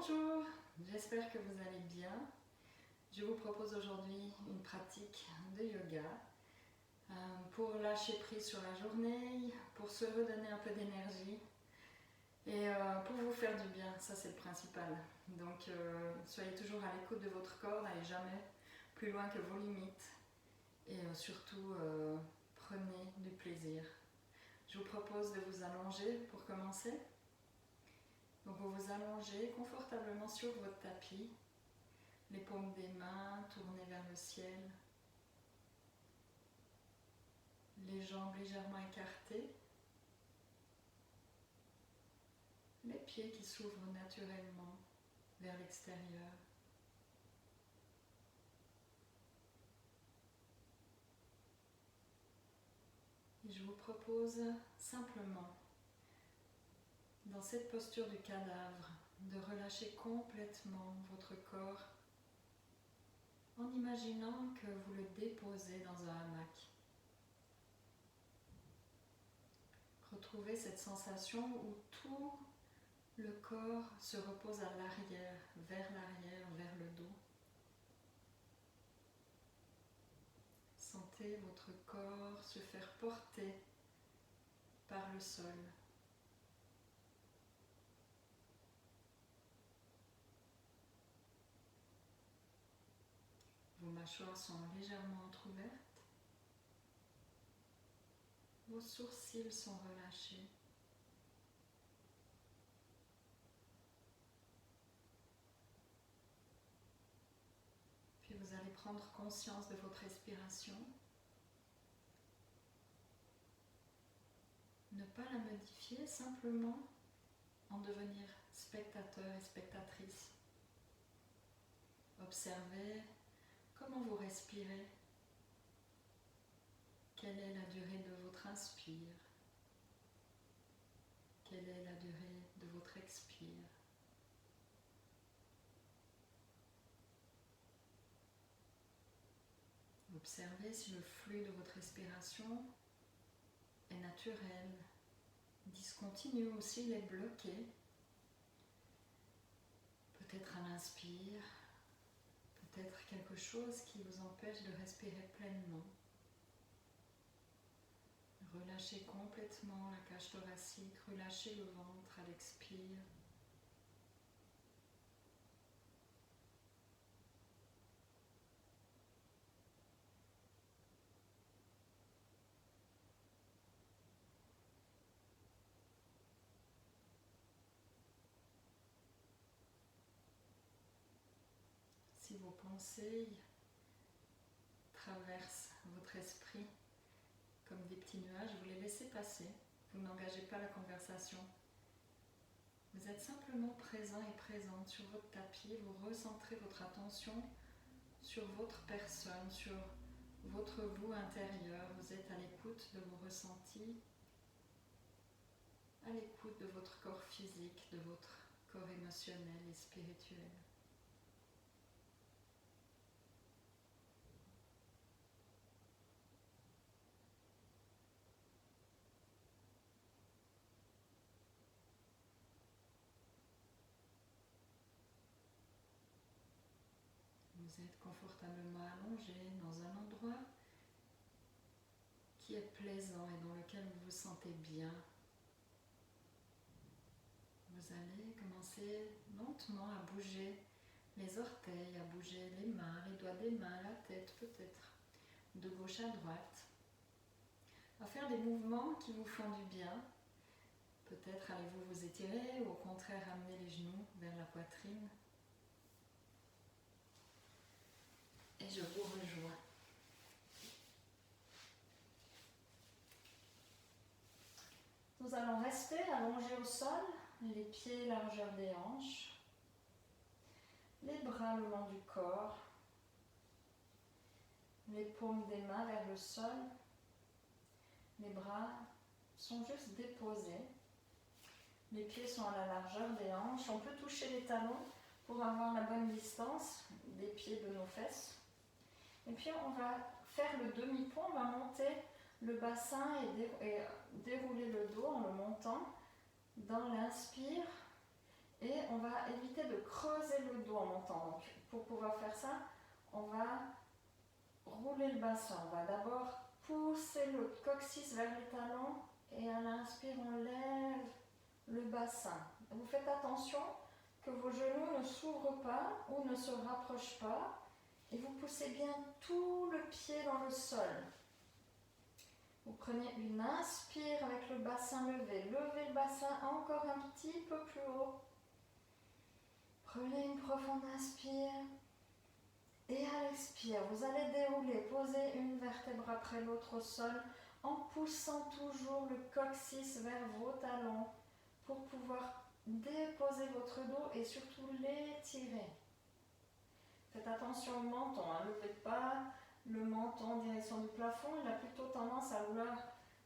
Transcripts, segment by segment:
Bonjour, j'espère que vous allez bien. Je vous propose aujourd'hui une pratique de yoga pour lâcher prise sur la journée, pour se redonner un peu d'énergie et pour vous faire du bien, ça c'est le principal. Donc soyez toujours à l'écoute de votre corps, n'allez jamais plus loin que vos limites et surtout prenez du plaisir. Je vous propose de vous allonger pour commencer. Donc vous vous allongez confortablement sur votre tapis, les paumes des mains tournées vers le ciel, les jambes légèrement écartées, les pieds qui s'ouvrent naturellement vers l'extérieur. Et je vous propose simplement, dans cette posture du cadavre, de relâcher complètement votre corps en imaginant que vous le déposez dans un hamac. Retrouvez cette sensation où tout le corps se repose à l'arrière, vers le dos. Sentez votre corps se faire porter par le sol. Vos mâchoires sont légèrement entrouvertes. Vos sourcils sont relâchés. Puis vous allez prendre conscience de votre respiration. Ne pas la modifier, simplement en devenir spectateur et spectatrice. Observez comment vous respirez. Quelle est la durée de votre inspire? Quelle est la durée de votre expire? Observez si le flux de votre respiration est naturel, discontinu ou s'il est bloqué. Peut-être à l'inspire, peut-être quelque chose qui vous empêche de respirer pleinement. Relâchez complètement la cage thoracique, relâchez le ventre à l'expire. Si vos pensées traversent votre esprit comme des petits nuages, vous les laissez passer. Vous n'engagez pas la conversation. Vous êtes simplement présent et présente sur votre tapis. Vous recentrez votre attention sur votre personne, sur votre vous intérieur. Vous êtes à l'écoute de vos ressentis, à l'écoute de votre corps physique, de votre corps émotionnel et spirituel. Vous êtes confortablement allongé dans un endroit qui est plaisant et dans lequel vous vous sentez bien. Vous allez commencer lentement à bouger les orteils, à bouger les mains, les doigts des mains, la tête peut-être, de gauche à droite. À faire des mouvements qui vous font du bien. Peut-être allez-vous vous étirer ou au contraire amener les genoux vers la poitrine. Et je vous rejoins. Nous allons rester allongés au sol, les pieds largeur des hanches, les bras le long du corps, les paumes des mains vers le sol, les bras sont juste déposés, les pieds sont à la largeur des hanches, on peut toucher les talons pour avoir la bonne distance des pieds de nos fesses. Et puis on va faire le demi-pont, on va monter le bassin et dérouler le dos en le montant dans l'inspire Et on va éviter de creuser le dos en montant. Donc, pour pouvoir faire ça, on va rouler le bassin. On va d'abord pousser le coccyx vers les talons et à l'inspire, on lève le bassin. Vous faites attention que vos genoux ne s'ouvrent pas ou ne se rapprochent pas et vous poussez bien tout le pied dans le sol. Vous prenez une inspire avec le bassin levé. Levez le bassin encore un petit peu plus haut. Prenez une profonde inspire. Et à l'expire, vous allez dérouler, poser une vertèbre après l'autre au sol en poussant toujours le coccyx vers vos talons pour pouvoir déposer votre dos et surtout l'étirer. Faites attention au menton, ne levez pas le menton en direction du plafond, il a plutôt tendance à vouloir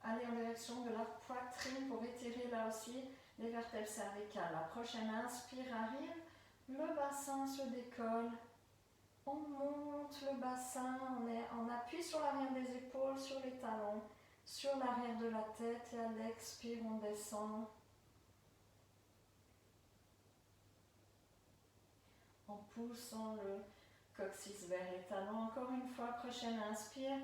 aller en direction de la poitrine pour étirer là aussi les vertèbres cervicales. La prochaine inspire arrive, le bassin se décolle. On monte le bassin, on appuie sur l'arrière des épaules, sur les talons, sur l'arrière de la tête et à l'expire, on descend. En poussant le coccyx vers les talons. Encore une fois, prochaine inspire.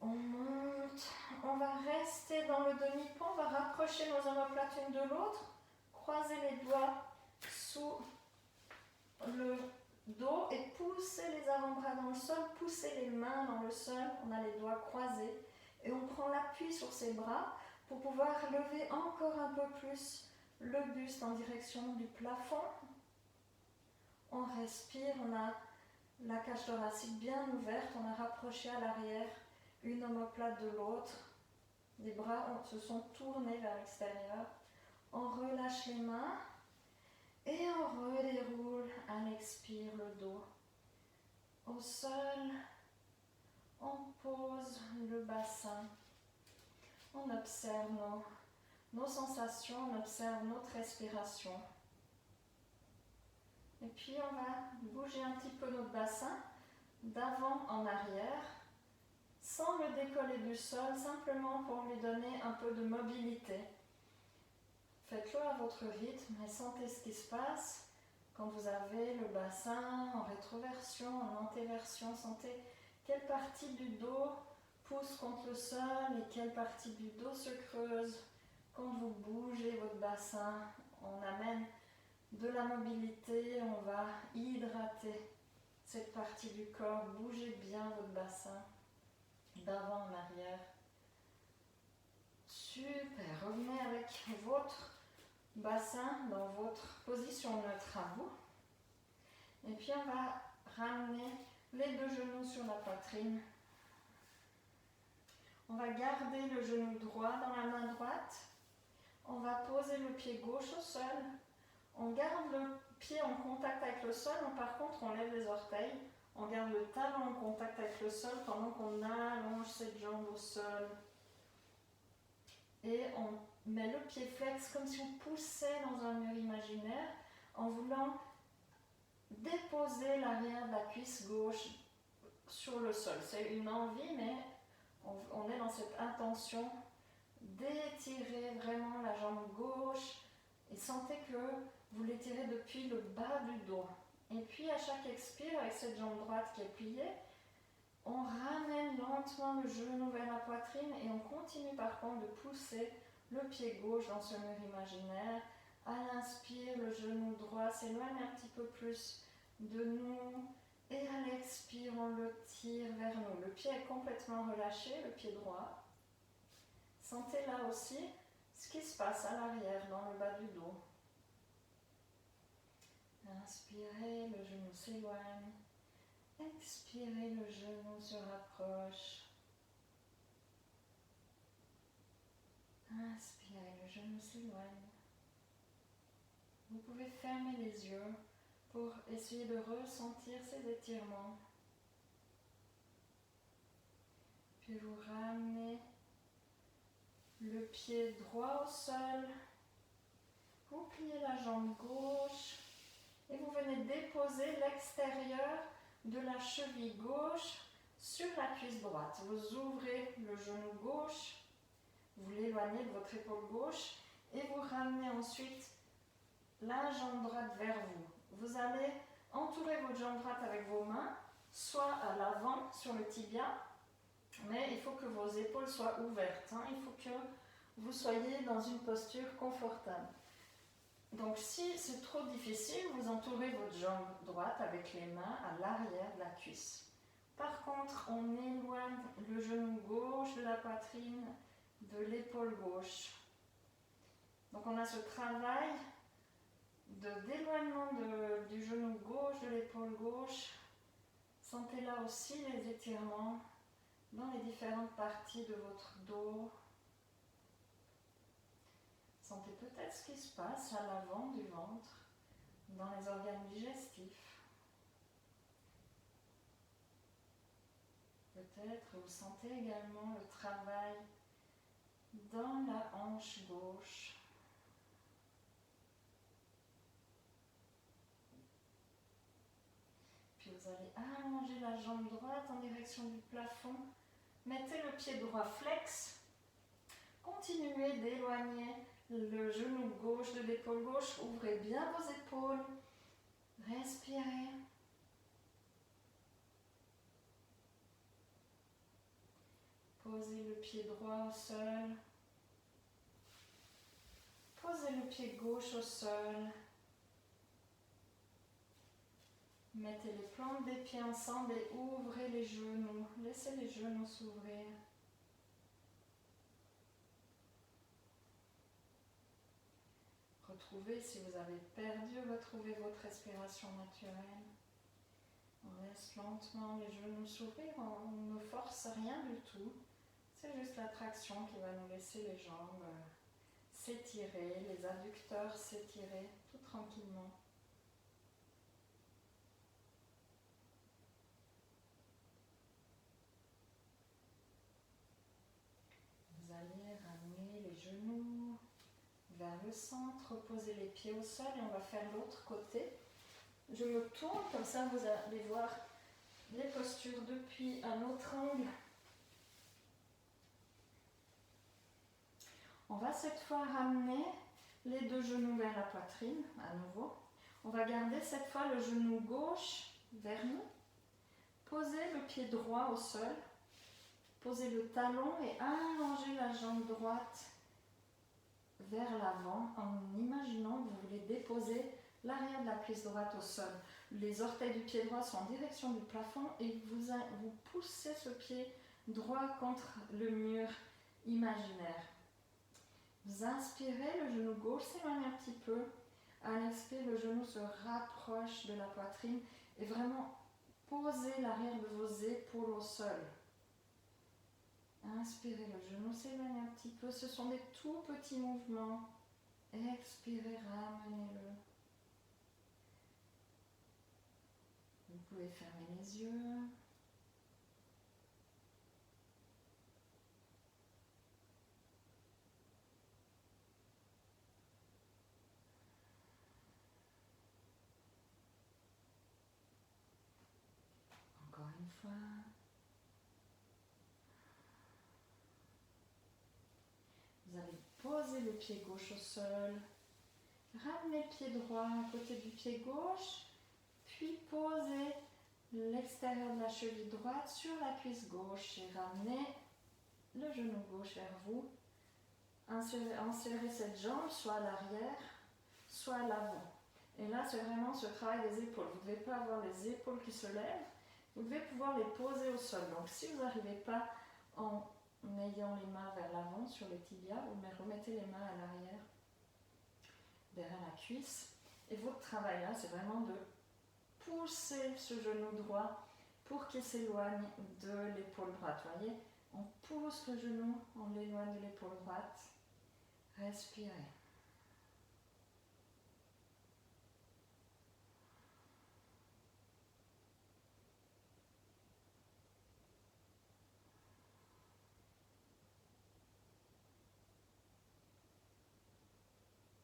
On monte, on va rester dans le demi-pont, on va rapprocher nos omoplates l'une de l'autre, croiser les doigts sous le dos et pousser les avant-bras dans le sol, pousser les mains dans le sol, on a les doigts croisés et on prend l'appui sur ses bras pour pouvoir lever encore un peu plus le buste en direction du plafond. On respire, on a la cage thoracique bien ouverte, on a rapproché à l'arrière une omoplate de l'autre, les bras se sont tournés vers l'extérieur, on relâche les mains. Et on redéroule à l'expire le dos. Au sol, on pose le bassin. On observe nos sensations, on observe notre respiration. Et puis on va bouger un petit peu notre bassin d'avant en arrière, sans le décoller du sol, simplement pour lui donner un peu de mobilité. Faites-le à votre rythme et sentez ce qui se passe quand vous avez le bassin en rétroversion, en antéversion. Sentez quelle partie du dos pousse contre le sol et quelle partie du dos se creuse. Quand vous bougez votre bassin, on amène de la mobilité, on va hydrater cette partie du corps. Bougez bien votre bassin d'avant en arrière. Super, revenez avec votre bassin dans votre position neutre à vous. Et puis on va ramener les deux genoux sur la poitrine. On va garder le genou droit dans la main droite. On va poser le pied gauche au sol. On garde le pied en contact avec le sol, mais par contre on lève les orteils. On garde le talon en contact avec le sol pendant qu'on allonge cette jambe au sol. Et on met le pied flex comme si on poussait dans un mur imaginaire en voulant déposer l'arrière de la cuisse gauche sur le sol. C'est une envie, mais on est dans cette intention d'étirer vraiment la jambe gauche et sentez que vous l'étirez depuis le bas du dos. Et puis à chaque expire, avec cette jambe droite qui est pliée, on ramène lentement le genou vers la poitrine et on continue par contre de pousser le pied gauche dans ce mur imaginaire. À l'inspire, le genou droit s'éloigne un petit peu plus de nous et à l'expire, on le tire vers nous. Le pied est complètement relâché, le pied droit. Sentez là aussi ce qui se passe à l'arrière, dans le bas du dos. Inspirez, le genou s'éloigne. Expirez, le genou se rapproche. Inspirez, le genou s'éloigne. Vous pouvez fermer les yeux pour essayer de ressentir ces étirements. Puis vous ramenez le pied droit au sol. Vous pliez la jambe gauche et vous venez déposer l'extérieur de la cheville gauche sur la cuisse droite. Vous ouvrez le genou gauche, vous l'éloignez de votre épaule gauche et vous ramenez ensuite la jambe droite vers vous. Vous allez entourer votre jambe droite avec vos mains, soit à l'avant sur le tibia, mais il faut que vos épaules soient ouvertes. Il faut que vous soyez dans une posture confortable. Donc si c'est trop difficile, vous entourez votre jambe droite avec les mains à l'arrière de la cuisse. Par contre, on éloigne le genou gauche de la poitrine, de l'épaule gauche. Donc on a ce travail d'éloignement du genou gauche, de l'épaule gauche. Sentez là aussi les étirements dans les différentes parties de votre dos. Sentez peut-être ce qui se passe à l'avant du ventre, dans les organes digestifs. Peut-être vous sentez également le travail dans la hanche gauche. Puis vous allez allonger la jambe droite en direction du plafond. Mettez le pied droit flex. Continuez d'éloigner le genou gauche de l'épaule gauche. Ouvrez bien vos épaules. Respirez. Posez le pied droit au sol. Posez le pied gauche au sol. Mettez les plantes des pieds ensemble et ouvrez les genoux. Laissez les genoux s'ouvrir. Retrouvez, si vous avez perdu, retrouvez votre respiration naturelle. On laisse lentement les genoux s'ouvrir, on ne force rien du tout. C'est juste la traction qui va nous laisser les jambes s'étirer, les adducteurs s'étirer tout tranquillement. Vous allez ramener les genoux vers le centre, posez les pieds au sol et on va faire l'autre côté. Je me tourne, comme ça vous allez voir les postures depuis un autre angle. On va cette fois ramener les deux genoux vers la poitrine, à nouveau. On va garder cette fois le genou gauche vers nous. Posez le pied droit au sol. Posez le talon et allongez la jambe droite vers l'avant en imaginant que vous voulez déposer l'arrière de la cuisse droite au sol. Les orteils du pied droit sont en direction du plafond et vous poussez ce pied droit contre le mur imaginaire. Vous inspirez, le genou gauche s'éloigne un petit peu. À l'expire, le genou se rapproche de la poitrine et vraiment posez l'arrière de vos épaules au sol. Inspirez, le genou s'éloigne un petit peu. Ce sont des tout petits mouvements. Expirez, ramenez-le. Vous pouvez fermer les yeux. Encore une fois. Vous allez poser le pied gauche au sol. Ramenez le pied droit à côté du pied gauche. Puis posez l'extérieur de la cheville droite sur la cuisse gauche et ramenez le genou gauche vers vous. Insérez cette jambe soit à l'arrière, soit à l'avant. Et là, c'est vraiment ce travail des épaules. Vous ne devez pas avoir les épaules qui se lèvent. Vous devez pouvoir les poser au sol. Donc, si vous n'arrivez pas en ayant les mains vers l'avant sur les tibias, vous remettez les mains à l'arrière, derrière la cuisse. Et votre travail là, c'est vraiment de pousser ce genou droit pour qu'il s'éloigne de l'épaule droite. Vous voyez, on pousse le genou, on l'éloigne de l'épaule droite. Respirez.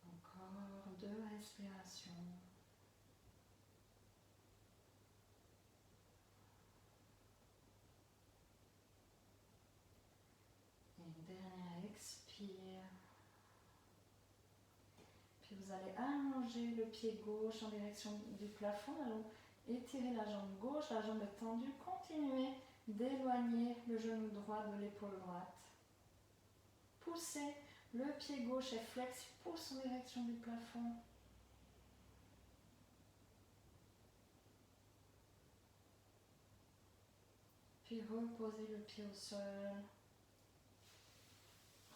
Encore 2 respirations. Et une dernière expire. Puis vous allez allonger le pied gauche en direction du plafond. Allons étirer la jambe gauche, la jambe est tendue. Continuez d'éloigner le genou droit de l'épaule droite. Poussez, le pied gauche est flex, pousse en direction du plafond. Puis reposez le pied au sol.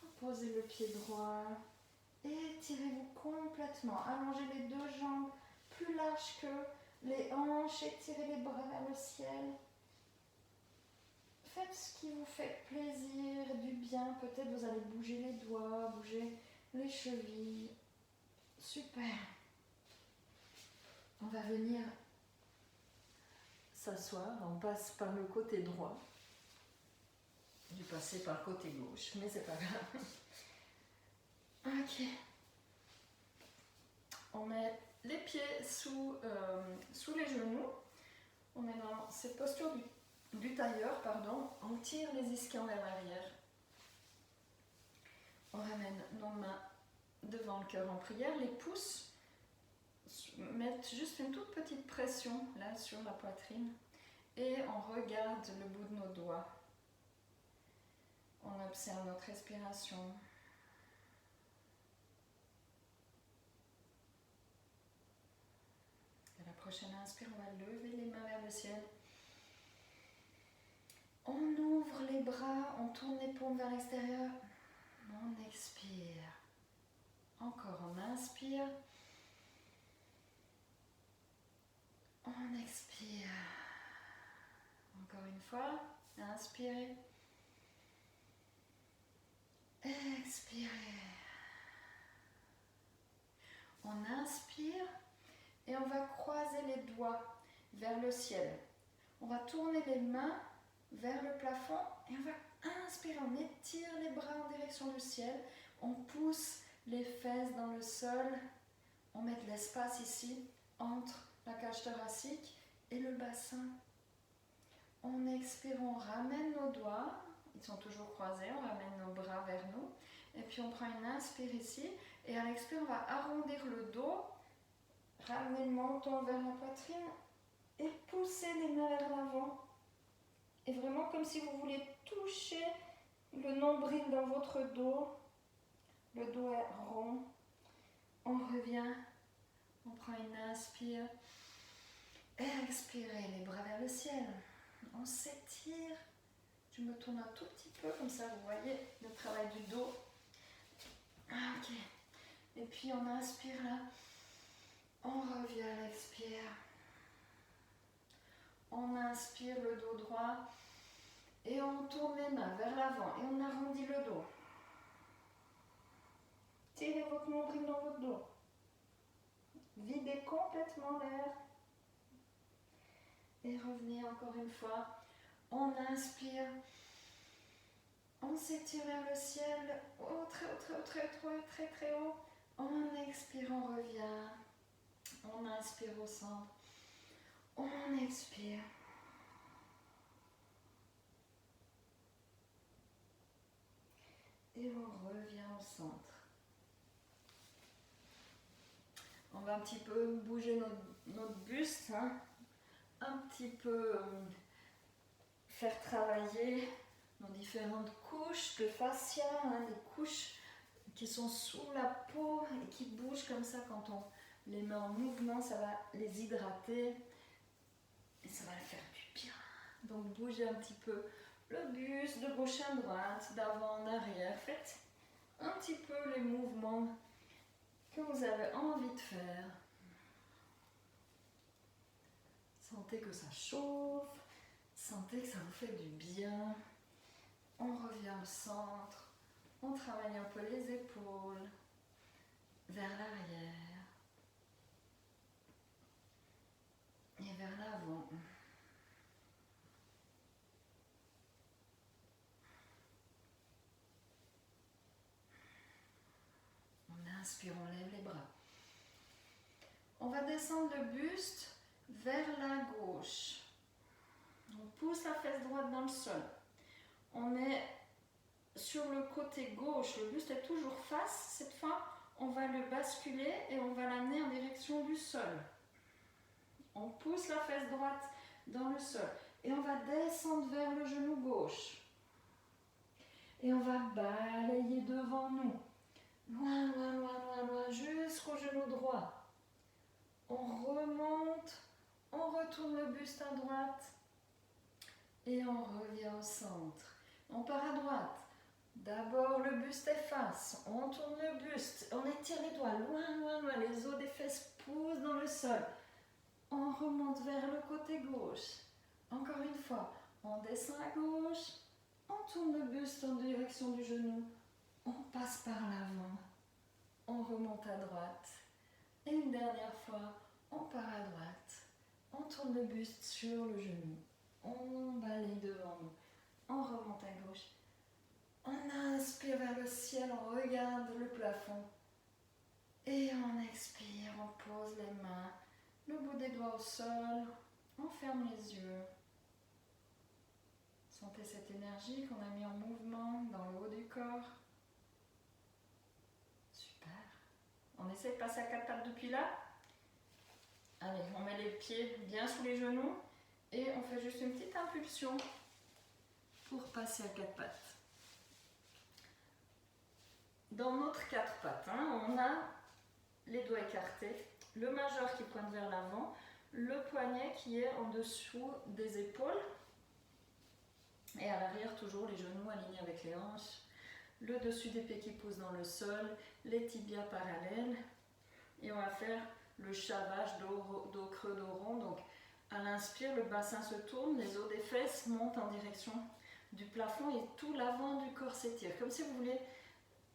Reposez le pied droit. Étirez-vous complètement. Allongez les deux jambes plus larges que les hanches. Étirez les bras vers le ciel. Faites ce qui vous fait plaisir, du bien. Peut-être vous allez bouger les doigts, bouger les chevilles. Super. On va venir s'asseoir. On passe par le côté droit. J'ai passé par le côté gauche, mais c'est pas grave. Ok. On met les pieds sous les genoux. On est dans cette posture du tailleur, pardon. On tire les ischions vers l'arrière. On ramène nos mains devant le cœur en prière. Les pouces mettent juste une toute petite pression là sur la poitrine. Et on regarde le bout de nos doigts. On observe notre respiration. À la prochaine inspire, on va lever les mains vers le ciel. On ouvre les bras, on tourne les paumes vers l'extérieur. On expire. Encore, on inspire. On expire. Encore une fois, inspirez. Expirez. On inspire et on va croiser les doigts vers le ciel. On va tourner les mains vers le plafond et on va inspirer. On étire les bras en direction du ciel. On pousse les fesses dans le sol. On met de l'espace ici entre la cage thoracique et le bassin. On expire, on ramène nos doigts. Ils sont toujours croisés. On ramène nos bras vers nous. Et puis on prend une inspire ici. Et à l'expire, on va arrondir le dos. Ramener le menton vers la poitrine. Et pousser les mains vers l'avant. Et vraiment comme si vous voulez toucher le nombril dans votre dos. Le dos est rond. On revient. On prend une inspire. Expirez les bras vers le ciel. On s'étire. Je me tourne un tout petit peu, comme ça vous voyez le travail du dos. Ok. Et puis on inspire là. On revient à l'expire. On inspire le dos droit. Et on tourne les mains vers l'avant. Et on arrondit le dos. Tirez votre nombril dans votre dos. Videz complètement l'air. Et revenez encore une fois. On inspire. On s'étire vers le ciel. Oh, très haut, très haut, très haut, très très haut. On expire, on revient. On inspire au centre. On expire. Et on revient au centre. On va un petit peu bouger notre buste. Hein. Un petit peu faire travailler nos différentes couches de fascia, hein, les couches qui sont sous la peau et qui bougent comme ça quand on les met en mouvement, ça va les hydrater et ça va faire du bien. Donc bougez un petit peu le buste de gauche à droite, d'avant en arrière. Faites un petit peu les mouvements que vous avez envie de faire. Sentez que ça chauffe, sentez que ça vous fait du bien. On revient au centre, on travaille un peu les épaules, vers l'arrière et vers l'avant. On inspire, on lève les bras. On va descendre le buste vers la gauche. On pousse la fesse droite dans le sol. On est sur le côté gauche, le buste est toujours face. Cette fois, on va le basculer et on va l'amener en direction du sol. On pousse la fesse droite dans le sol. Et on va descendre vers le genou gauche. Et on va balayer devant nous. Loin, loin, loin, loin, loin, jusqu'au genou droit. On remonte, on retourne le buste à droite. Et on revient au centre. On part à droite. D'abord le buste efface. On tourne le buste. On étire les doigts loin, loin, loin. Les os des fesses poussent dans le sol. On remonte vers le côté gauche. Encore une fois, on descend à gauche, on tourne le buste en direction du genou, on passe par l'avant, on remonte à droite. Et une dernière fois, on part à droite, on tourne le buste sur le genou, on balaye devant nous, on remonte à gauche. On inspire vers le ciel, on regarde le plafond. Et on expire, on pose les mains. Le bout des doigts au sol, on ferme les yeux. Sentez cette énergie qu'on a mis en mouvement dans le haut du corps. Super. On essaie de passer à 4 pattes depuis là. Allez, on met les pieds bien sous les genoux et on fait juste une petite impulsion pour passer à 4 pattes. Dans notre 4 pattes, on a les doigts écartés. Le majeur qui pointe vers l'avant, le poignet qui est en dessous des épaules et à l'arrière toujours les genoux alignés avec les hanches, le dessus des pieds qui poussent dans le sol, les tibias parallèles et on va faire le chavage dos creux, dos rond. Donc à l'inspire, le bassin se tourne, les os des fesses montent en direction du plafond et tout l'avant du corps s'étire, comme si vous voulez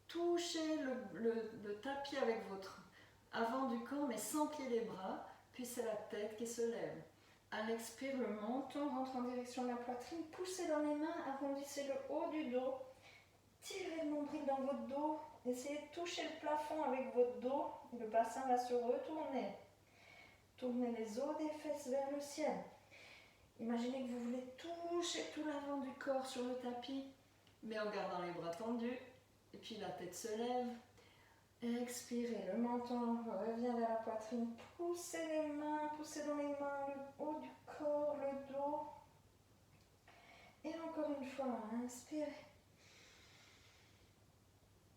toucher le tapis avec votre avant du corps mais sans plier les bras, puis c'est la tête qui se lève. À l'expire, le menton rentre en direction de la poitrine, poussez dans les mains, arrondissez le haut du dos, tirez le nombril dans votre dos, essayez de toucher le plafond avec votre dos, le bassin va se retourner. Tournez les os des fesses vers le ciel. Imaginez que vous voulez toucher tout l'avant du corps sur le tapis, mais en gardant les bras tendus, et puis la tête se lève. Expirez, le menton revient vers la poitrine, poussez les mains, poussez dans les mains, le haut du corps, le dos. Et encore une fois, inspirez.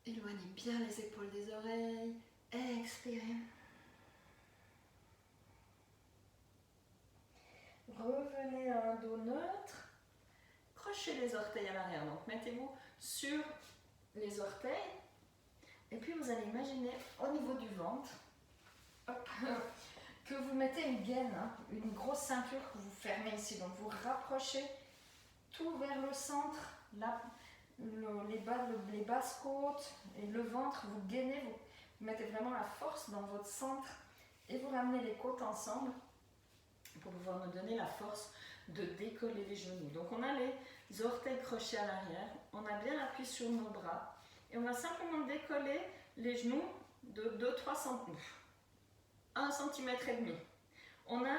Éloignez bien les épaules des oreilles, expirez. Revenez à un dos neutre, crochez les orteils à l'arrière, donc mettez-vous sur les orteils. Et puis vous allez imaginer au niveau du ventre hop, que vous mettez une gaine, une grosse ceinture que vous fermez ici. Donc vous rapprochez tout vers le centre, les basses côtes et le ventre. Vous gainez, vous mettez vraiment la force dans votre centre et vous ramenez les côtes ensemble pour pouvoir nous donner la force de décoller les genoux. Donc on a les orteils crochés à l'arrière, on a bien l'appui sur nos bras. Et on va simplement décoller les genoux de 2-3 cm, 1 cm et demi. On a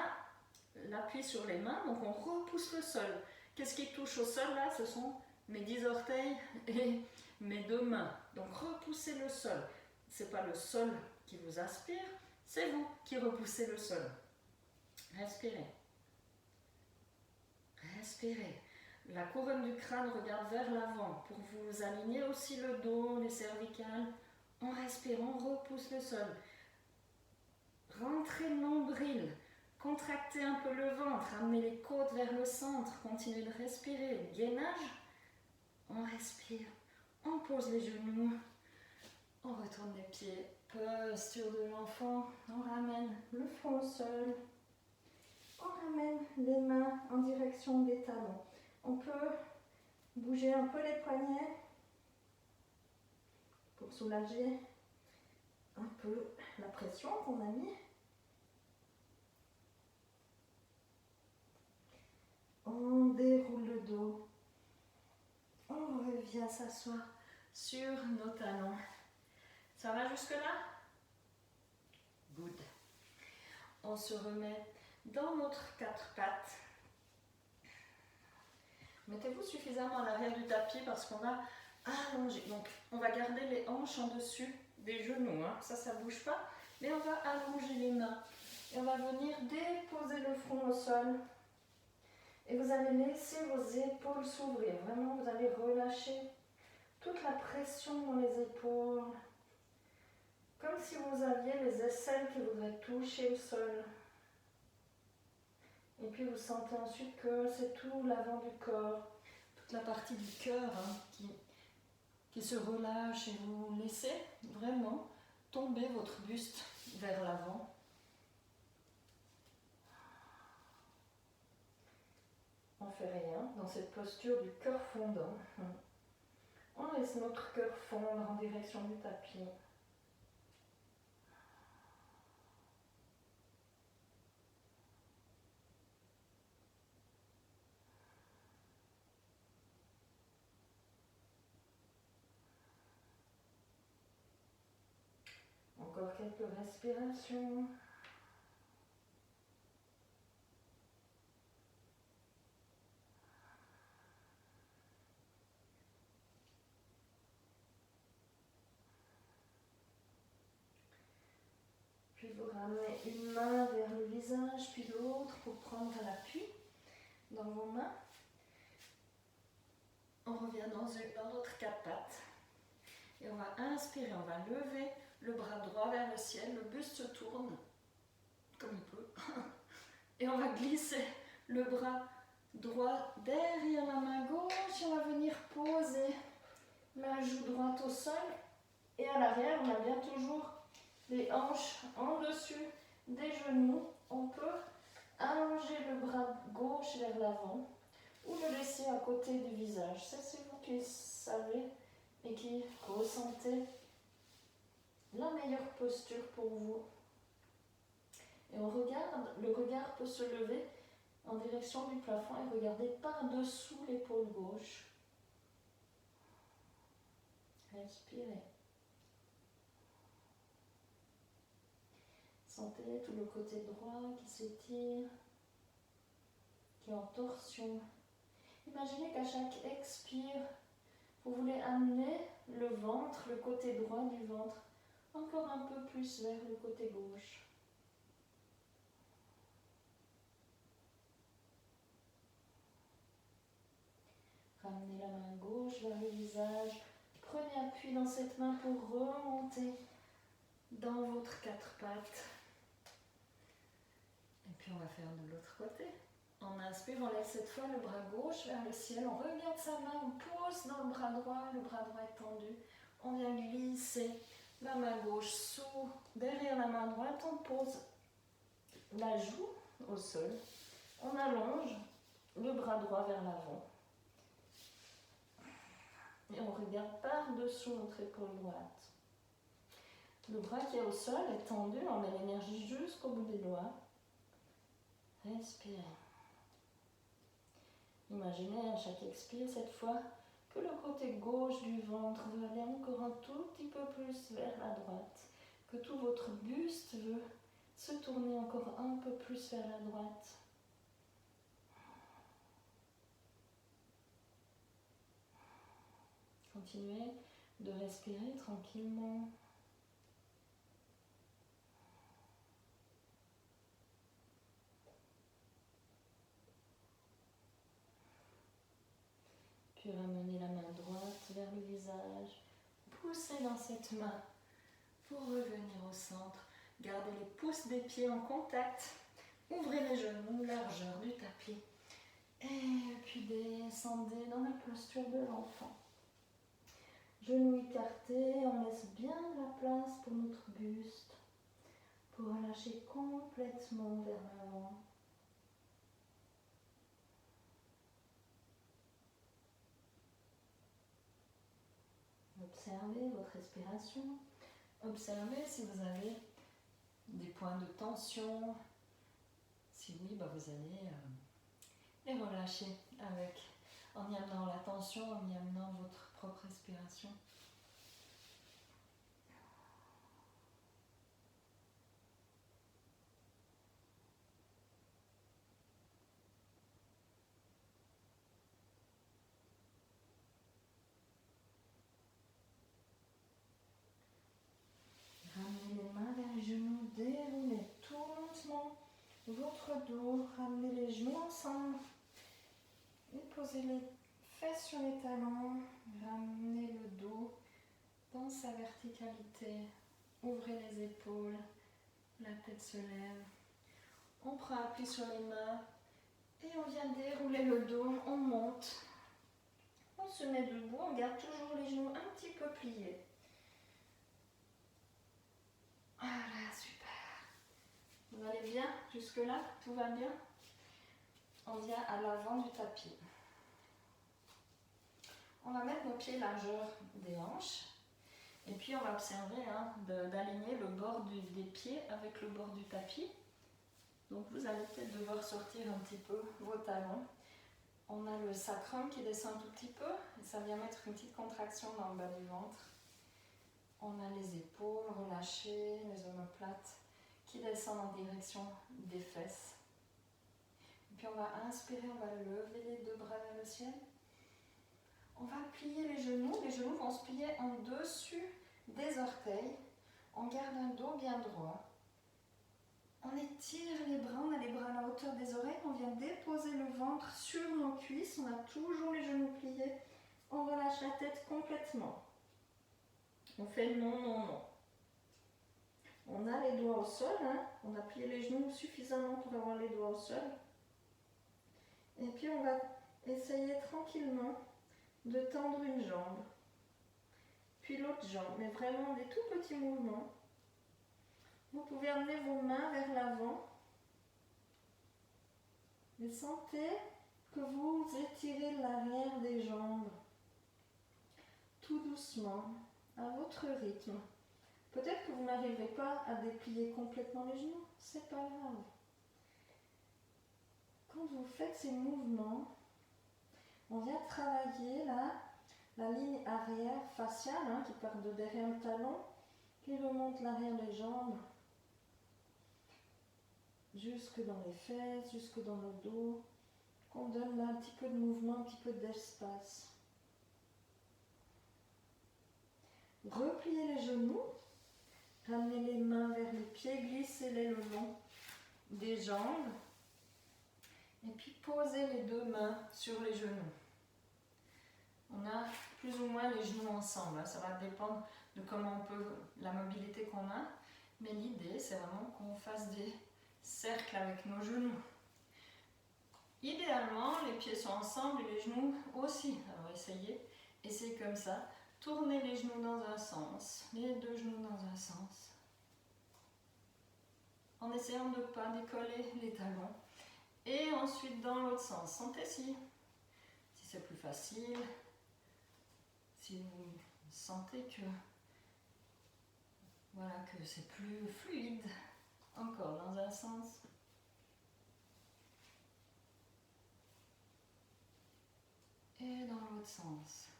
l'appui sur les mains, donc on repousse le sol. Qu'est-ce qui touche au sol là? Ce sont mes 10 orteils et mes 2 mains. Donc repoussez le sol. Ce n'est pas le sol qui vous aspire, c'est vous qui repoussez le sol. Respirez. Respirez. La couronne du crâne regarde vers l'avant pour vous aligner aussi le dos, les cervicales. On respire, on repousse le sol. Rentrez le nombril, contractez un peu le ventre, amenez les côtes vers le centre, continuez de respirer. Gainage, on respire, on pose les genoux, on retourne les pieds. Posture de l'enfant, on ramène le front au sol. On ramène les mains en direction des talons. On peut bouger un peu les poignets pour soulager un peu la pression qu'on a mis. On déroule le dos. On revient s'asseoir sur nos talons. Ça va jusque là? Good. On se remet dans notre 4 pattes. Mettez-vous suffisamment à l'arrière du tapis parce qu'on a allongé. Donc, on va garder les hanches en dessus des genoux. Ça ne bouge pas. Mais on va allonger les mains va venir déposer le front au sol. Et vous allez laisser vos épaules s'ouvrir. Vraiment, vous allez relâcher toute la pression dans les épaules. Comme si vous aviez les aisselles qui voudraient toucher le sol. Et puis vous sentez ensuite que c'est tout l'avant du corps, toute la partie du cœur qui se relâche et vous laissez vraiment tomber votre buste vers l'avant. On ne fait rien dans cette posture du cœur fondant. On laisse notre cœur fondre en direction du tapis. Encore quelques respirations. Puis vous ramenez une main vers le visage, puis l'autre pour prendre l'appui dans vos mains. On revient dans notre quatre pattes. Et on va inspirer, on va lever le bras droit vers le ciel, le buste se tourne comme il peut. Et on va glisser le bras droit derrière la main gauche et on va venir poser la joue droite au sol. Et à l'arrière, on a bien toujours les hanches en dessus des genoux. On peut allonger le bras gauche vers l'avant ou le laisser à côté du visage. Ça, c'est vous qui savez et qui ressentez la meilleure posture pour vous. Et on regarde, le regard peut se lever en direction du plafond et regarder par-dessous l'épaule gauche. Respirez. Sentez tout le côté droit qui s'étire, qui est en torsion. Imaginez qu'à chaque expire, vous voulez amener le ventre, le côté droit du ventre, encore un peu plus vers le côté gauche. Ramenez la main gauche vers le visage. Prenez appui dans cette main pour remonter dans votre quatre pattes. Et puis on va faire de l'autre côté. On inspire, on lève cette fois le bras gauche vers le ciel. On regarde sa main, on pousse dans le bras droit est tendu. On vient glisser la main gauche sous, derrière la main droite. On pose la joue au sol. On allonge le bras droit vers l'avant. Et on regarde par-dessous notre épaule droite. Le bras qui est au sol est tendu, on met l'énergie jusqu'au bout des doigts. Respirez. Imaginez à chaque expire cette fois que le côté gauche du ventre veut aller encore un tout petit peu plus vers la droite. Que tout votre buste veut se tourner encore un peu plus vers la droite. Continuez de respirer tranquillement. Puis ramenez la main droite vers le visage. Poussez dans cette main pour revenir au centre. Gardez les pouces des pieds en contact. Ouvrez les genoux, largeur du tapis. Et puis descendez dans la posture de l'enfant. Genoux écartés, on laisse bien la place pour notre buste. Pour relâcher complètement vers l'avant. Observez votre respiration. Observez si vous avez des points de tension. Si oui, vous allez les relâcher en y amenant la tension, en y amenant votre propre respiration. Ramenez les mains vers les genoux, déroulez tout lentement. votre dos. Ramenez les genoux ensemble et posez les fesses sur les talons. Ramenez le dos dans sa verticalité. Ouvrez les épaules, la tête se lève. On prend appui sur les mains et on vient dérouler le dos, on monte. On se met debout, on garde toujours les genoux un petit peu pliés. Voilà, super. Vous allez bien jusque-là? Tout va bien? On vient à l'avant du tapis. On va mettre nos pieds largeur des hanches. Et puis on va observer d'aligner le bord des pieds avec le bord du tapis. Donc vous allez peut-être devoir sortir un petit peu vos talons. On a le sacrum qui descend un tout petit peu. Et ça vient mettre une petite contraction dans le bas du ventre. On a les épaules relâchées, les omoplates qui descendent en direction des fesses. Et puis on va inspirer, on va lever les deux bras vers le ciel. On va plier les genoux vont se plier en dessus des orteils. On garde un dos bien droit. On étire les bras, on a les bras à la hauteur des oreilles. On vient déposer le ventre sur nos cuisses. On a toujours les genoux pliés. On relâche la tête complètement. On fait non, non, non. On a les doigts au sol. On a plié les genoux suffisamment pour avoir les doigts au sol. Et puis on va essayer tranquillement de tendre une jambe, puis l'autre jambe, mais vraiment des tout petits mouvements. Vous pouvez amener vos mains vers l'avant et sentez que vous étirez l'arrière des jambes, tout doucement, à votre rythme. Peut-être que vous n'arriverez pas à déplier complètement les genoux, c'est pas grave. Quand vous faites ces mouvements, on vient travailler là, la ligne arrière faciale qui part de derrière le talon, qui remonte l'arrière des jambes, jusque dans les fesses, jusque dans le dos, qu'on donne là un petit peu de mouvement, un petit peu d'espace. Repliez les genoux, ramenez les mains vers les pieds, glissez-les le long des jambes, et puis posez les deux mains sur les genoux. On a plus ou moins les genoux ensemble, ça va dépendre de comment on peut, la mobilité qu'on a, mais l'idée c'est vraiment qu'on fasse des cercles avec nos genoux. Idéalement, les pieds sont ensemble et les genoux aussi. Alors essayez comme ça, tournez les genoux dans un sens, les deux genoux dans un sens, en essayant de ne pas décoller les talons, et ensuite dans l'autre sens. Sentez si c'est plus facile. Si vous sentez que c'est plus fluide, encore dans un sens. Et dans l'autre sens.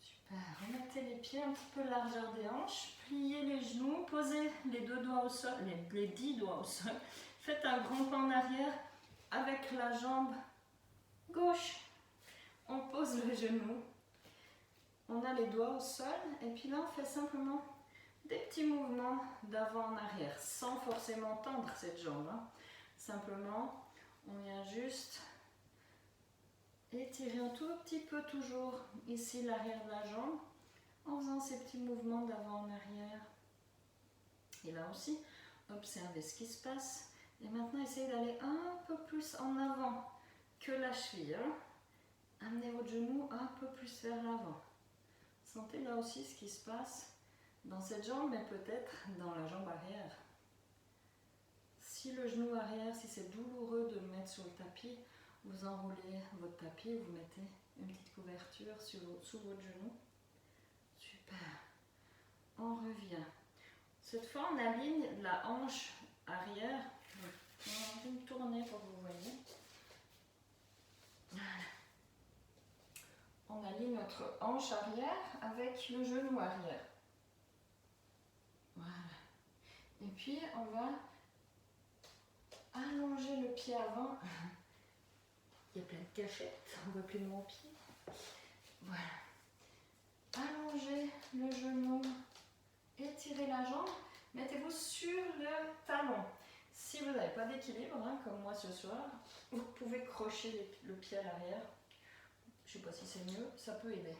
Super. Remettez les pieds un petit peu largeur des hanches, pliez les genoux, posez les deux doigts au sol, les 10 doigts au sol. Faites un grand pas en arrière avec la jambe gauche. On pose le genou, on a les doigts au sol et puis là on fait simplement des petits mouvements d'avant en arrière sans forcément tendre cette jambe. Simplement, on vient juste étirer un tout petit peu toujours ici l'arrière de la jambe en faisant ces petits mouvements d'avant en arrière. Et là aussi, observez ce qui se passe et maintenant essayez d'aller un peu plus en avant que la cheville. Amenez votre genou un peu plus vers l'avant. Sentez là aussi ce qui se passe dans cette jambe, mais peut-être dans la jambe arrière. Si le genou arrière, si c'est douloureux de le mettre sur le tapis, vous enroulez votre tapis, vous mettez une petite couverture sous votre genou. Super. On revient. Cette fois, on aligne la hanche arrière. On va me tourner pour que vous voyez. Voilà. On aligne notre hanche arrière avec le genou arrière. Voilà. Et puis, on va allonger le pied avant. Il y a plein de cachettes. On ne voit plus mon pied. Voilà. Allonger le genou. Étirer la jambe. Mettez-vous sur le talon. Si vous n'avez pas d'équilibre, hein, comme moi ce soir, vous pouvez crocher le pied à l'arrière. Je ne sais pas si c'est mieux, ça peut aider.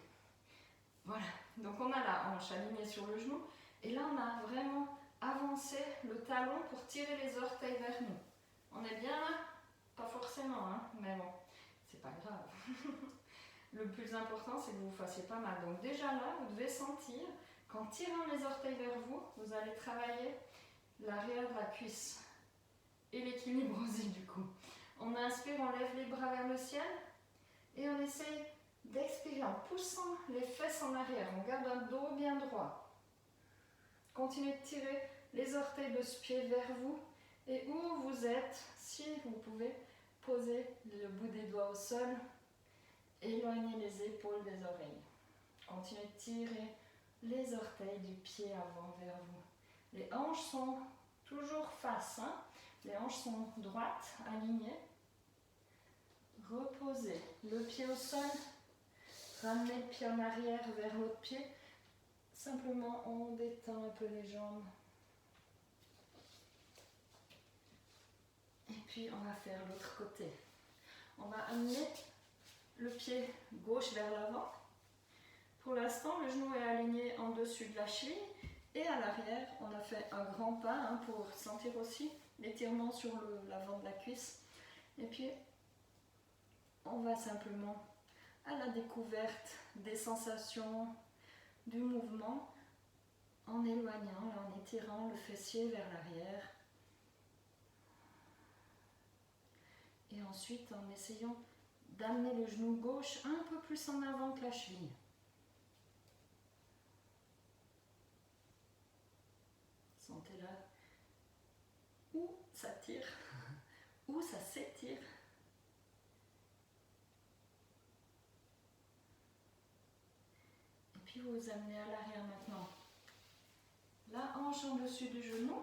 Voilà, donc on a la hanche alignée sur le genou. Et là, on a vraiment avancé le talon pour tirer les orteils vers nous. On est bien là? Pas forcément, hein, mais bon, c'est pas grave. Le plus important, c'est que vous vous fassiez pas mal. Donc déjà là, vous devez sentir qu'en tirant les orteils vers vous, vous allez travailler l'arrière de la cuisse et l'équilibre aussi du coup. On inspire, on lève les bras vers le ciel et on essaye d'expirer en poussant les fesses en arrière. On garde un dos bien droit. Continuez de tirer les orteils de ce pied vers vous et où vous êtes, si vous pouvez, posez le bout des doigts au sol. Éloignez les épaules des oreilles. Continuez de tirer les orteils du pied avant vers vous. Les hanches sont toujours face. Hein? Les hanches sont droites, alignées. Reposez le pied au sol. Ramenez le pied en arrière vers l'autre pied. Simplement, on détend un peu les jambes. Et puis, on va faire l'autre côté. On va amener le pied gauche vers l'avant. Pour l'instant, le genou est aligné en dessus de la cheville et à l'arrière, on a fait un grand pas hein, pour sentir aussi l'étirement sur l'avant de la cuisse. Et puis, on va simplement à la découverte des sensations du mouvement en éloignant, en étirant le fessier vers l'arrière. Et ensuite, en essayant d'amener le genou gauche un peu plus en avant que la cheville. Sentez là où ça tire, où ça s'étire. Et puis vous vous amenez à l'arrière maintenant. La hanche en dessus du genou.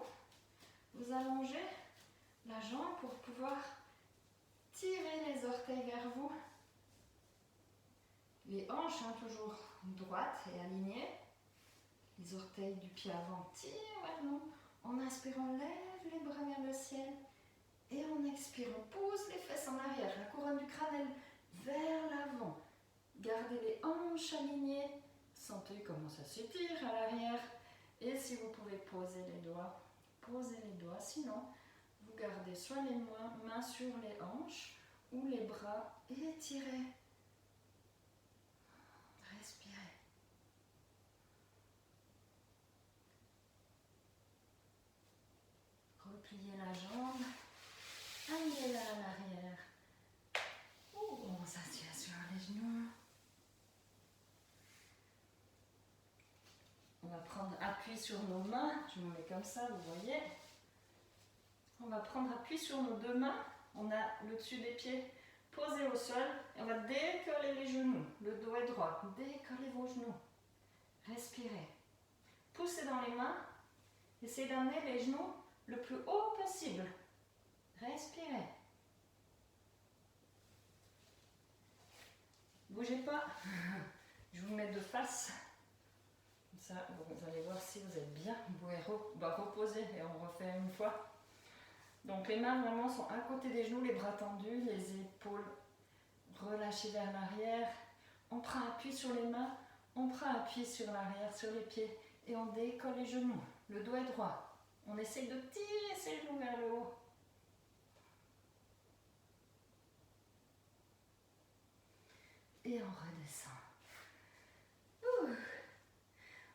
Vous allongez la jambe pour pouvoir tirer les orteils vers vous. Les hanches hein, toujours droites et alignées. Les orteils du pied avant tirent vers nous. En inspirant, on lève les bras vers le ciel. Et en expirant, on pousse les fesses en arrière. La couronne du crâne, elle, vers l'avant. Gardez les hanches alignées. Sentez comment ça s'étire à l'arrière. Et si vous pouvez poser les doigts, posez les doigts. Sinon, vous gardez soit les mains sur les hanches ou les bras étirés. Respirez. Repliez la jambe. Amenez-la à l'arrière. On s'assied sur les genoux. On va prendre appui sur nos mains. Je me mets comme ça, vous voyez. On va prendre appui sur nos deux mains. On a le dessus des pieds posé au sol. Et on va décoller les genoux. Le dos est droit. Décollez vos genoux. Respirez. Poussez dans les mains. Essayez d'amener les genoux le plus haut possible. Respirez. Bougez pas. Je vous mets de face. Comme ça, vous allez voir si vous êtes bien. Vous pouvez reposer et on refait une fois. Donc les mains vraiment sont à côté des genoux, les bras tendus, les épaules relâchées vers l'arrière. On prend appui sur les mains, on prend appui sur l'arrière, sur les pieds et on décolle les genoux. Le dos est droit. On essaye de tirer ses genoux vers le haut. Et on redescend.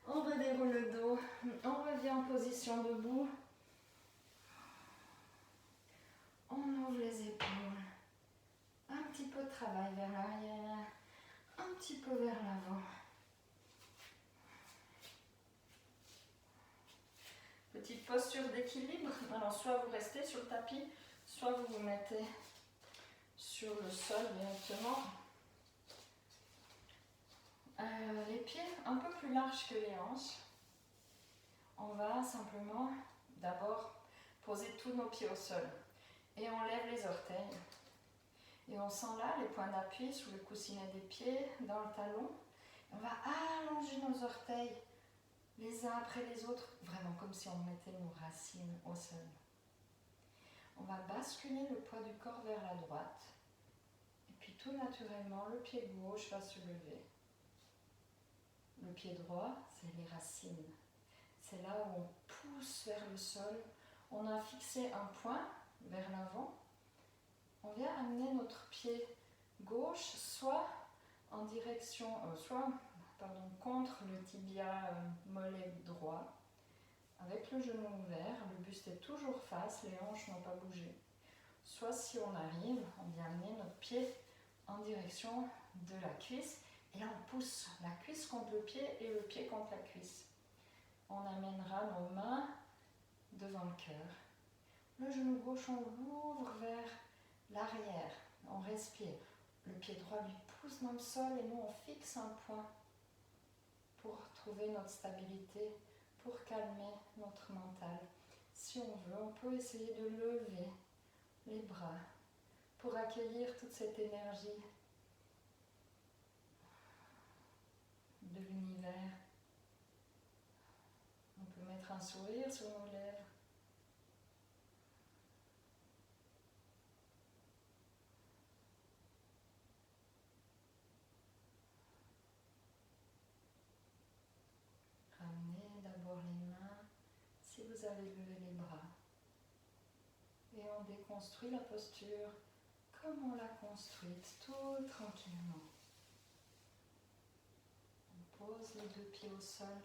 On redéroule le dos. On revient en position debout. On ouvre les épaules. Un petit peu de travail vers l'arrière. Un petit peu vers l'avant. Petite posture d'équilibre. Alors soit vous restez sur le tapis, soit vous vous mettez sur le sol directement. Les pieds un peu plus larges que les hanches. On va simplement d'abord poser tous nos pieds au sol. Et on lève les orteils. Et on sent là les points d'appui sous le coussinet des pieds, dans le talon. On va allonger nos orteils les uns après les autres, vraiment comme si on mettait nos racines au sol. On va basculer le poids du corps vers la droite. Et puis tout naturellement, le pied gauche va se lever. Le pied droit, c'est les racines. C'est là où on pousse vers le sol. On a fixé un point vers l'avant. On vient amener notre pied gauche soit en direction, contre le tibia mollet droit, avec le genou ouvert, le buste est toujours face, les hanches n'ont pas bougé. Soit si on arrive, on vient amener notre pied en direction de la cuisse et là on pousse la cuisse contre le pied et le pied contre la cuisse. On amènera nos mains devant le cœur. Le genou gauche, on l'ouvre vers l'arrière. On respire. Le pied droit lui pousse dans le sol et nous on fixe un point pour trouver notre stabilité, pour calmer notre mental. Si on veut, on peut essayer de lever les bras pour accueillir toute cette énergie de l'univers. On peut mettre un sourire sur nos lèvres. Ramenez d'abord les mains si vous avez levé les bras. Et on déconstruit la posture comme on l'a construite, tout tranquillement. On pose les deux pieds au sol.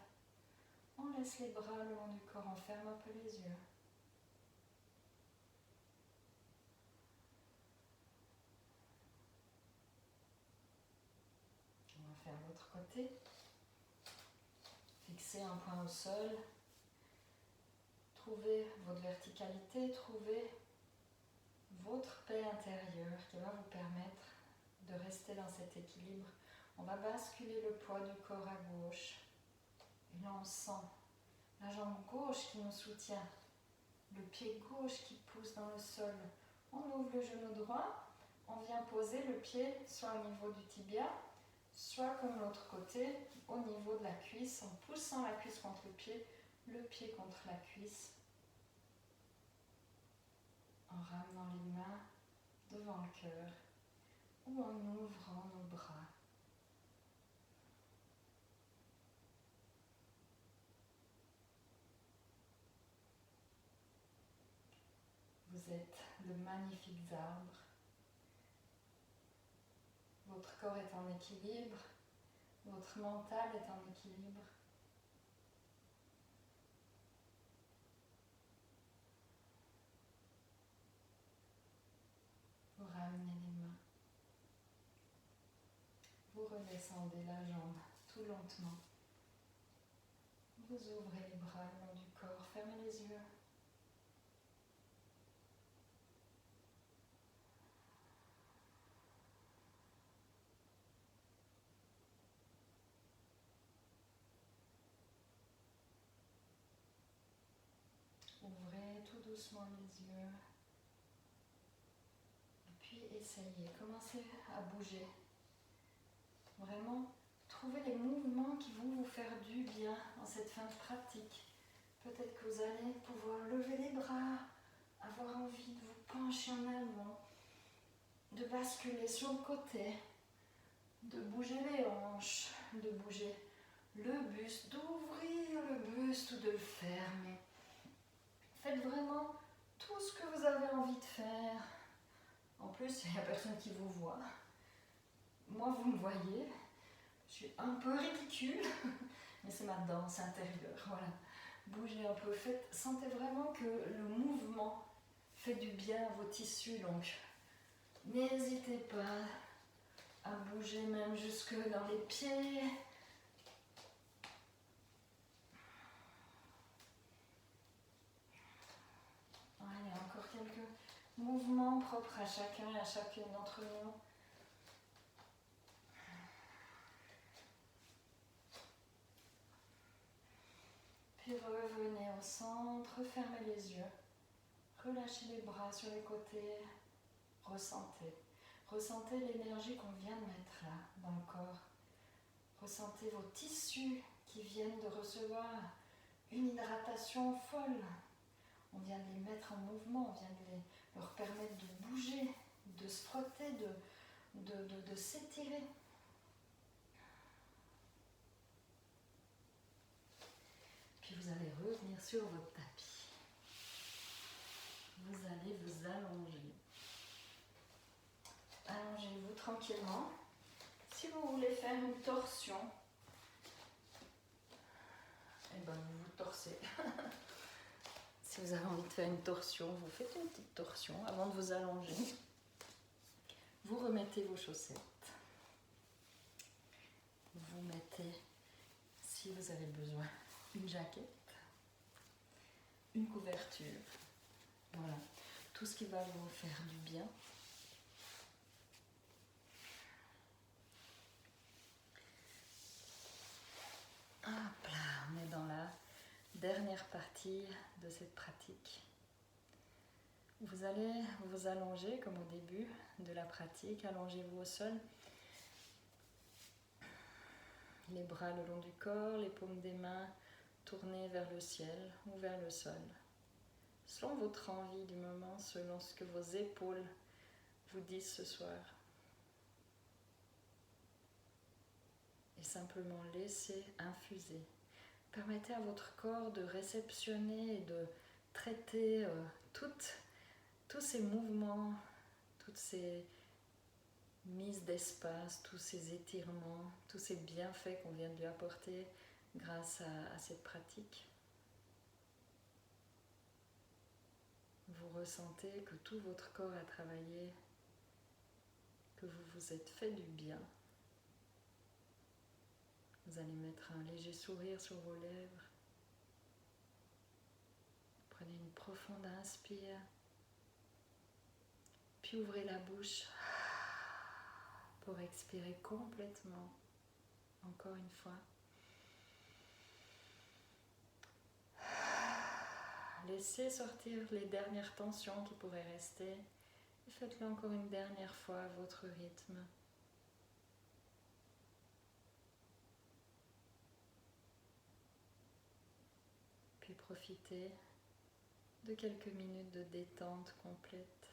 On laisse les bras le long du corps, on ferme un peu les yeux. On va faire l'autre côté. Fixez un point au sol. Trouvez votre verticalité, trouvez votre paix intérieure qui va vous permettre de rester dans cet équilibre. On va basculer le poids du corps à gauche. Et là on sent la jambe gauche qui nous soutient, le pied gauche qui pousse dans le sol. On ouvre le genou droit, on vient poser le pied soit au niveau du tibia, soit comme l'autre côté, au niveau de la cuisse, en poussant la cuisse contre le pied contre la cuisse, en ramenant les mains devant le cœur ou en ouvrant nos bras. Vous êtes de magnifiques arbres. Votre corps est en équilibre, votre mental est en équilibre. Vous ramenez les mains. Vous redescendez la jambe tout lentement. Vous ouvrez les bras le long du corps, fermez les yeux. Ouvrez tout doucement les yeux. Et puis essayez, commencez à bouger. Vraiment, trouvez les mouvements qui vont vous faire du bien en cette fin de pratique. Peut-être que vous allez pouvoir lever les bras, avoir envie de vous pencher en avant, de basculer sur le côté, de bouger les hanches, de bouger le buste, d'ouvrir le buste ou de le fermer. Faites vraiment tout ce que vous avez envie de faire. En plus, il n'y a personne qui vous voit. Moi, vous me voyez. Je suis un peu ridicule, mais c'est ma danse intérieure. Voilà. Bougez un peu. Sentez vraiment que le mouvement fait du bien à vos tissus. Donc, n'hésitez pas à bouger même jusque dans les pieds. Il y a encore quelques mouvements propres à chacun et à chacune d'entre nous. Puis revenez au centre, fermez les yeux. Relâchez les bras sur les côtés. Ressentez. Ressentez l'énergie qu'on vient de mettre là, dans le corps. Ressentez vos tissus qui viennent de recevoir une hydratation folle. On vient de les mettre en mouvement, on vient de leur permettre de bouger, de se frotter, de s'étirer. Puis vous allez revenir sur votre tapis. Vous allez vous allonger. Allongez-vous tranquillement. Si vous voulez faire une torsion, eh ben vous vous torsez. Si vous avez envie de faire une torsion, vous faites une petite torsion avant de vous allonger. Vous remettez vos chaussettes. Vous mettez, si vous avez besoin, une jaquette, une couverture. Voilà, tout ce qui va vous faire du bien. Hop là, on est dans la dernière partie de cette pratique. Vous allez vous allonger comme au début de la pratique. Allongez-vous au sol. Les bras le long du corps, les paumes des mains tournées vers le ciel ou vers le sol. Selon votre envie du moment, selon ce que vos épaules vous disent ce soir. Et simplement laissez infuser. Permettez à votre corps de réceptionner et de traiter tous ces mouvements, toutes ces mises d'espace, tous ces étirements, tous ces bienfaits qu'on vient de lui apporter grâce à cette pratique. Vous ressentez que tout votre corps a travaillé, que vous vous êtes fait du bien. Vous allez mettre un léger sourire sur vos lèvres. Prenez une profonde inspire. Puis ouvrez la bouche pour expirer complètement. Encore une fois. Laissez sortir les dernières tensions qui pourraient rester. Et faites-le encore une dernière fois à votre rythme. Puis profitez de quelques minutes de détente complète.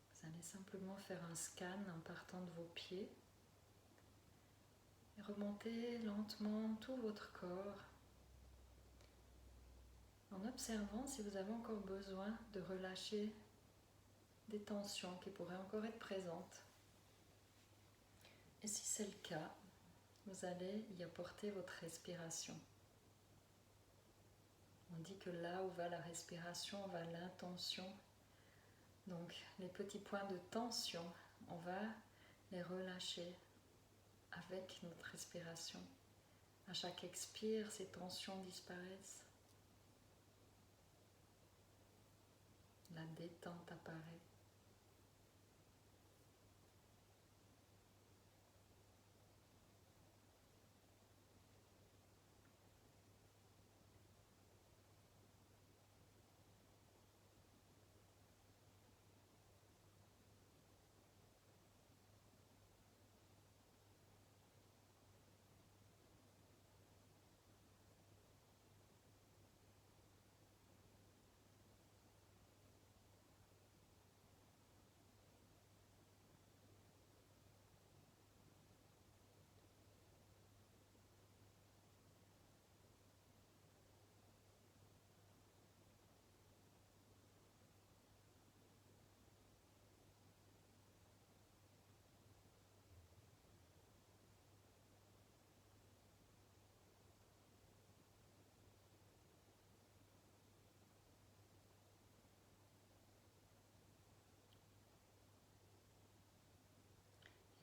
Vous allez simplement faire un scan en partant de vos pieds. Et remontez lentement tout votre corps en observant si vous avez encore besoin de relâcher des tensions qui pourraient encore être présentes. Et si c'est le cas, vous allez y apporter votre respiration. On dit que là où va la respiration, va l'intention. Donc les petits points de tension, on va les relâcher avec notre respiration. À chaque expire, ces tensions disparaissent. La détente apparaît.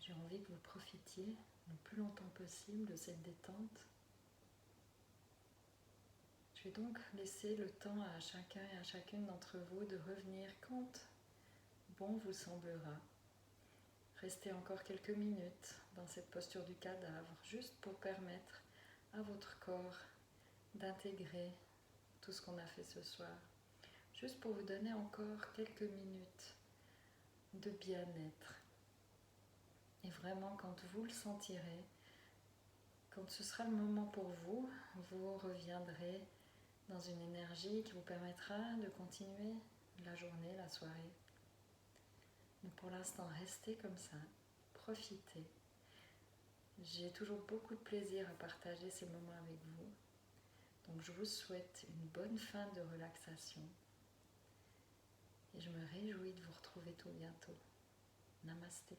J'ai envie que vous profitiez le plus longtemps possible de cette détente. Je vais donc laisser le temps à chacun et à chacune d'entre vous de revenir quand bon vous semblera. Restez encore quelques minutes dans cette posture du cadavre, juste pour permettre à votre corps d'intégrer tout ce qu'on a fait ce soir. Juste pour vous donner encore quelques minutes de bien-être. Et vraiment, quand vous le sentirez, quand ce sera le moment pour vous, vous reviendrez dans une énergie qui vous permettra de continuer la journée, la soirée. Mais pour l'instant, restez comme ça, profitez. J'ai toujours beaucoup de plaisir à partager ces moments avec vous. Donc je vous souhaite une bonne fin de relaxation. Et je me réjouis de vous retrouver tout bientôt. Namasté.